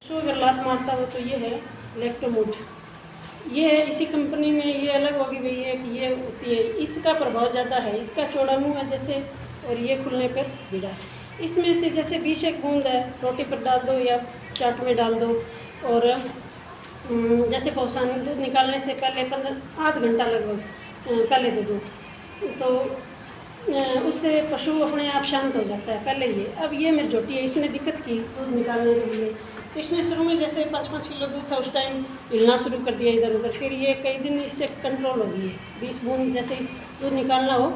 जो अगर लात मारता हो तो ये है लैक्टोमोड। ये है इसी कंपनी में, ये अलग होगी भाई, ये कि ये होती है, इसका प्रभाव ज़्यादा है। इसका चौड़ा मुँह है जैसे, और ये खुलने पर भिड़ा। इसमें से जैसे 20 एक बूंद है, रोटी पर डाल दो या चाट में डाल दो। और जैसे पौसान दूध निकालने से पहले 15 आध घंटा लगभग पहले दे दो, तो उससे पशु अपने आप शांत हो जाता है। पहले ये, अब ये मेरी झोटी है, इसने दिक्कत की दूध निकालने के लिए, तो इसने शुरू में जैसे 5-5 किलो दूध था उस टाइम हिलना शुरू कर दिया इधर उधर। फिर ये कई दिन इससे कंट्रोल हो गई है। 20 बूंद जैसे दूध निकालना हो,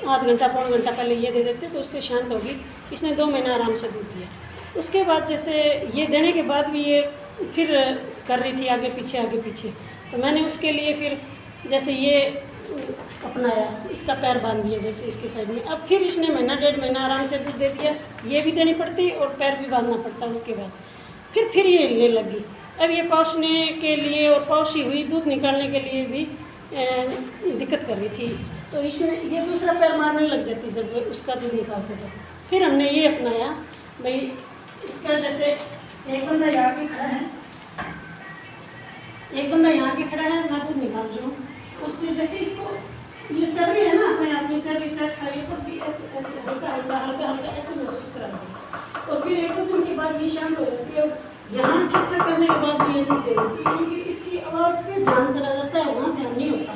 आध घंटा पौन घंटा पहले ये दे देते तो उससे शांत होगी। इसने 2 महीना आराम से दूध दिया। उसके बाद जैसे ये देने के बाद भी ये फिर कर रही थी आगे पीछे, तो मैंने उसके लिए फिर जैसे ये अपनाया, इसका पैर बांध दिया जैसे इसके साइड में। अब फिर इसने महीना 1.5 महीना आराम से दूध दे दिया। ये भी देनी पड़ती और पैर भी बांधना पड़ता। उसके बाद फिर ये हिलने लगी। अब ये पहुँचने के लिए और पहुँची हुई दूध निकालने के लिए भी दिक्कत कर रही थी, तो इसने ये दूसरा पैर मारने लग जाती जब उसका दूध निकालते थे। फिर हमने ये अपनाया भाई, इसका जैसे एक बंदा यहाँ पे खड़ा है, एक बंदा यहाँ पे खड़ा है, मैं दूध निकाल रही हूँ, उससे जैसे इसको ये चल रही है ना अपने आप में, चल रही पर भी ऐसे ऐसे हल्का ऐसे महसूस कराती। और फिर 1-2 दिन के बाद ये शांत हो जाती है। यहाँ ठीक ठाक करने के बाद भी ये नहीं दे देती, क्योंकि इसकी आवाज़ पे ध्यान चला जाता है, वहाँ ध्यान नहीं होता।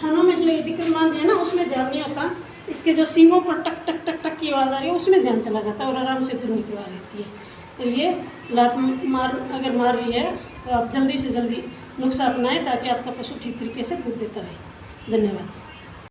थानों में जो ये दिक्कत मान है ना, उसमें ध्यान नहीं होता। इसके जो सींगों पर टक टक टक टक की आवाज़ आ रही है, उसमें ध्यान चला जाता है और आराम से दूध निकलवा लेती है। तो ये लात अगर मार रही है तो आप जल्दी से जल्दी नुस्खा अपनाएं, ताकि आपका पशु ठीक तरीके से दूध देता रहे। धन्यवाद।